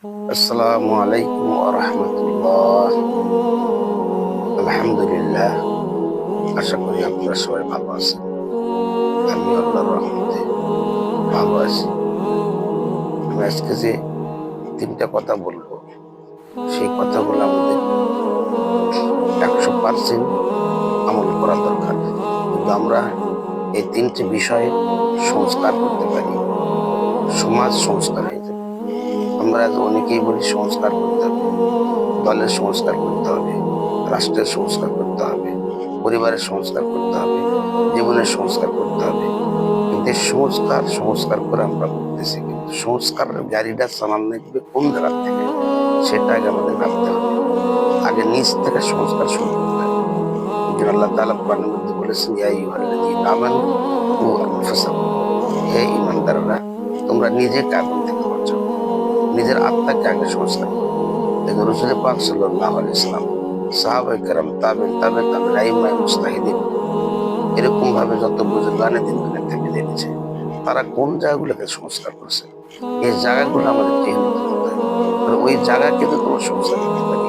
আসসালামু আলাইকুম ওয়া রাহমাতুল্লাহ। আলহামদুলিল্লাহ, আশা করি আপনারা সবাই ভালো আছেন। আমি আল্লাহর রহমতে ভালো আছি। আমি আজকে যে তিনটা কথা বলবো, সেই কথাগুলো আমাদের 100% আমল করা দরকার। কিন্তু আমরা এই তিনটি বিষয়ে সংস্কার করতে পারি, সমাজ সংস্কার হয়ে যাবে। আমরা আজ অনেকেই বলি সংস্কার করতে হবে, দলের সংস্কার করতে হবে, রাষ্ট্রের সংস্কার করতে হবে, পরিবারের সংস্কার করতে হবে, জীবনের সংস্কার করতে হবে। কিন্তু সংস্কার সংস্কার করে আমরা করতেছি, কিন্তু সংস্কারের গাড়িটা চালান লাগবে কোন জায়গা থেকে, সেটা আগে আমাদের ভাবতে হবে। আগে নিজ থেকে সংস্কার শুরু করতে হবে। আল্লাহ তাআলা কোরআনের মধ্যে বলেছেন, ইয়া আইয়ুহাল্লাযীনা আমানু কু আনফুসাকুম, হে ঈমানদাররা, তোমরা নিজেকে আগুন থেকে বাঁচাও, নিজের আত্মাকে আগে সংস্কার করো। রাসূল পাক সাল্লাল্লাহু আলাইহি ওয়াসাল্লাম, সাহাবায়ে কেরাম, তাবেঈন, আইম্মায়ে মুজতাহিদিন, এরকম ভাবে যত বুজুর্গানে দিন দুনিয়া থেকে জেনেছে, তারা কোন জায়গাগুলোকে সংস্কার করছে, এই জায়গাগুলো আমাদের চিহ্নিত করতে হবে। ওই জায়গাকে যদি আমরা সংস্কার করতে পারি,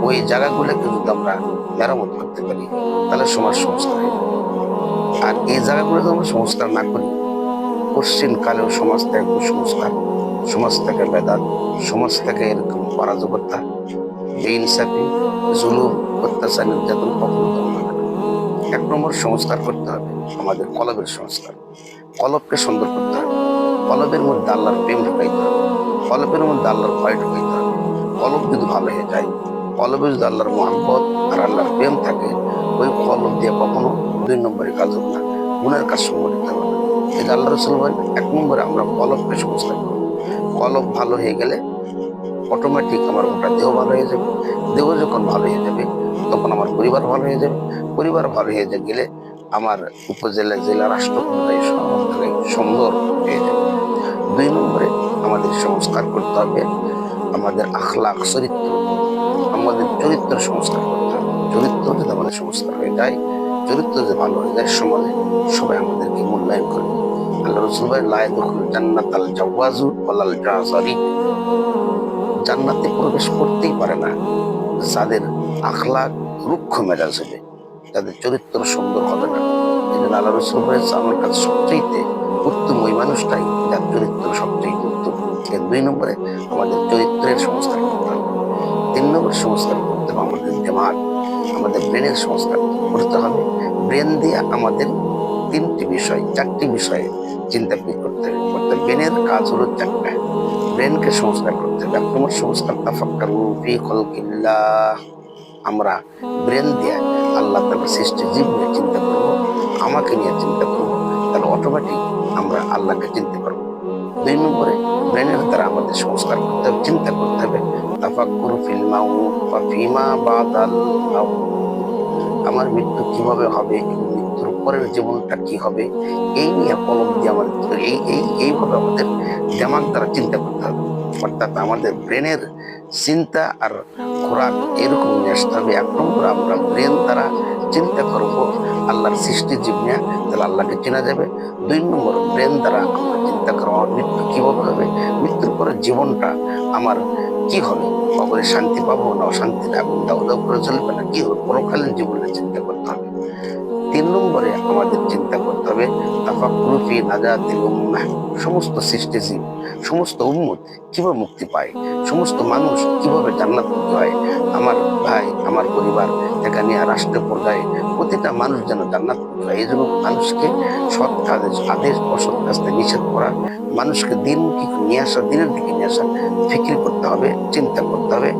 ওই জায়গাগুলোকে যদি আমরা মেরামত করতে পারি, তাহলে সমাজ সংস্কার হয়ে যাবে। আর এই জায়গাগুলো যদি আমরা সংস্কার না করি, পশ্চিম কালেও সমাজ থেকে কুসংস্কার, সমাজ থেকে বেদাত, সমাজ থেকে এরকম অরাজকতা, বেইনসাফি, জুলুম, অত্যাচার, নির্যাতন কখনো কম হবে না। 1 নম্বর সংস্কার করতে হবে আমাদের কলবের সংস্কার। কলবকে সুন্দর করতে হবে। কলবের মধ্যে আল্লাহর প্রেম ঢুকাইতে হবে, কলবের মধ্যে আল্লাহর ভয় ঢুকাইতে হবে। কলব যদি ভালো হয়ে যায়, কলবে যদি আল্লাহর মহব্বত আর আল্লাহর প্রেম থাকে, ওই কলব দিয়ে কখনো 2 নম্বরে কাজ হবে না, গুনার কাজ সংগঠিত হবে না। এটা আল্লাহ রাসূল বলেন, 1 নম্বরে আমরা কলবকে সংস্কার করব। কলব ভালো হয়ে গেলে অটোমেটিক আমার গোটা দেহ ভালো হয়ে যাবে। দেহ যখন ভালো হয়ে যাবে, তখন আমার পরিবার ভালো হয়ে যাবে। পরিবার ভালো হয়ে গেলে আমার উপজেলা, জেলা, রাষ্ট্র ক্ষমতায় সব জায়গায় সুন্দর হয়ে যাবে। 2 নম্বরে আমাদের সংস্কার করতে হবে আমাদের আখলাক, চরিত্র। আমাদের চরিত্র সংস্কার করতে হবে। চরিত্র যদি আমাদের সংস্কার হয়ে যায়, চরিত্র যদি ভালো হয়ে যায়, সমাজে সবাই আমাদেরকে মূল্যায়ন করবে। আল্লাহ রাসূল বলেন, লা ইয়াদখুলুল জান্নাতাল জাওয়াজু ওয়ালাল জাযারি, জান্নাতে প্রবেশ করতেই পারে না যাদের আখলাক রুক্ষ মেজাজ হবে, যাদের চরিত্র সুন্দর হবে না। এই জন্য আল্লাহ রাসূল বলেছেন, আমার কাছে সবচেয়ে উত্তম ওই মানুষটাই যার চরিত্র সবচেয়ে উত্তম। 2 নম্বরে আমাদের চরিত্রের সংস্কার করতে হবে। 3 নম্বর সংস্কার করতে হবে আমাদের দিমাগ, আমাদের ব্রেনের সংস্কার করতে হবে। ব্রেন দিয়ে আমাদের 4টি বিষয়ে চিন্তা করতে হবে। ব্রেনের কাজ হলো 4টা। ব্রেনকে সংস্কার করতে হবে। 1 নম্বর সংস্কার, তাফাক্কারু ফি খালকিল্লাহ, আমরা ব্রেন দিয়ে আল্লাহ তাআলার সৃষ্টি জীব নিয়ে চিন্তা করব, আমাকে নিয়ে চিন্তা করব, তাহলে অটোমেটিক আমরা আল্লাহকে চিনতে পারবো। 2 নম্বরে ব্রেনের দ্বারা আমাদের সংস্কার করতে হবে, চিন্তা করতে হবে, তাফাক্কুরু ফিল মাউত ওয়া ফিমা বাদাল মাউত, আমার মৃত্যু কিভাবে হবে এবং মৃত্যুর পরের জীবনটা কি হবে, এই নিয়ে কলম দিয়ে আমাদের এইভাবে আমাদের দিমাগ দ্বারা চিন্তা করতে হবে। অর্থাৎ আমাদের ব্রেনের চিন্তা আর খোরাক এরকম নিয়ে আসতে হবে। 1 নম্বর আমরা ব্রেন দ্বারা চিন্তা করব আল্লাহর সৃষ্টি জীব নিয়ে, তাহলে আল্লাহকে চেনা যাবে। 2 নম্বর ব্রেন দ্বারা আমরা চিন্তা করবো আমার মৃত্যু কিভাবে হবে, মৃত্যুর পরের জীবনটা আমার কি হবে, কবরে শান্তি পাবো না অশান্তির আগুন দাউ দাউ করে জ্বলবে, না কি হবে, পরকালীন জীবনে চিন্তা করতে হবে। 3 নম্বরে আমাদের চিন্তা করতে হবে তাফাক্কুরু ফি নাজাতিল উম্মাহ, সমস্ত সৃষ্টিজীব, সমস্ত উম্মত কিভাবে মুক্তি পায়, সমস্ত মানুষ কিভাবে জান্নাতমুখী হয়, আমার ভাই, আমার পরিবার থেকে নিয়ে রাষ্ট্র পর্যায়ে প্রতিটা মানুষ যেন জান্নাতমুখী হয়। এই জন্য মানুষকে সৎ কাজের আদেশ, অসৎ কাজ থেকে নিষেধ করা, মানুষকে দিনমুখী নিয়ে আসা, দিনের দিকে নিয়ে আসা, ফিকির করতে হবে, চিন্তা করতে হবে।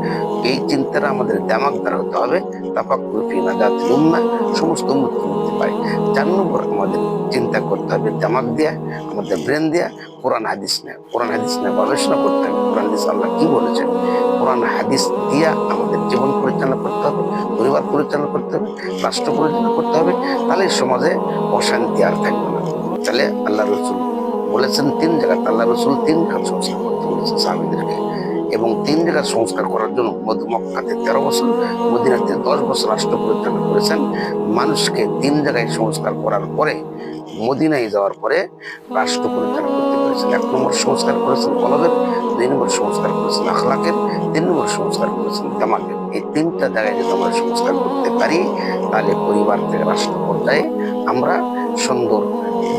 এই চিন্তাটা আমাদের দিমাগ দ্বারা হতে হবে। তাফাক্কুরু ফি নাজাতিল উম্মাহ, সমস্ত উম্মত মুক্তি পায়। 4 নম্বর আমাদের চিন্তা করতে হবে দিমাগ দিয়ে, আমাদের ব্রেন দিয়ে, কোরআন হাদিস নিয়ে, কোরআন হাদিস নিয়ে গবেষণা করতে হবে। কোরআন হাদিস আল্লাহ কি বলেছেন, কোরআন হাদিস দিয়া আমাদের জীবন পরিচালনা করতে হবে, পরিবার পরিচালনা করতে হবে, রাষ্ট্র পরিচালনা করতে হবে। তাহলে সমাজে অশান্তি আর থাকবে না। তাহলে আল্লাহ রসুল বলেছেন 3 জায়গায়, আল্লাহ রসুল 3 কাজ সংস্কার করতে বলেছেন সাহাবীদেরকে, এবং 3 জায়গার সংস্কার করার জন্য মক্কাতে 13 বছর, মদিনাতে 10 বছর রাষ্ট্র পরিচালনা করেছেন। মানুষকে 3 জায়গায় সংস্কার করার পরে মদিনায় যাওয়ার পরে রাষ্ট্র পরিচালনা করতে পেরেছেন। 1 নম্বর সংস্কার করেছেন কলবের, 2 নম্বর নম্বর সংস্কার করেছেন আখলাকের, 3 নম্বর সংস্কার করেছেন দেমাগের। এই 3টা জায়গায় যদি আমরা সংস্কার করতে পারি, তাহলে পরিবার থেকে রাষ্ট্র পর্যায়ে আমরা সুন্দর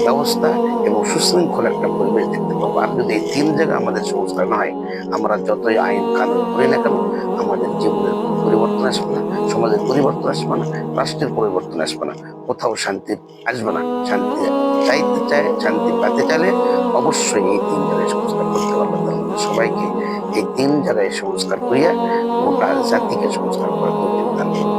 ব্যবস্থা এবং সুশৃঙ্খল একটা পরিবেশ দেখতে পাবো। আর যদি এই 3 জায়গা আমাদের সংস্কার না হয়, আমরা যতই আইন কানুন করি না কেন, আমাদের জীবনের পরিবর্তন আসবে না, সমাজের পরিবর্তন আসবে না, রাষ্ট্রের পরিবর্তন আসবে না, কোথাও শান্তি আসবে না। শান্তি চাইতে চায়, শান্তি পেতে চাইলে অবশ্যই এই 3 জায়গায় সংস্কার করতে পারবে। আমাদের সবাইকে এই 3 জায়গায় সংস্কার করিয়া গোটা জাতিকে সংস্কার করার তৌফিক দান করুন।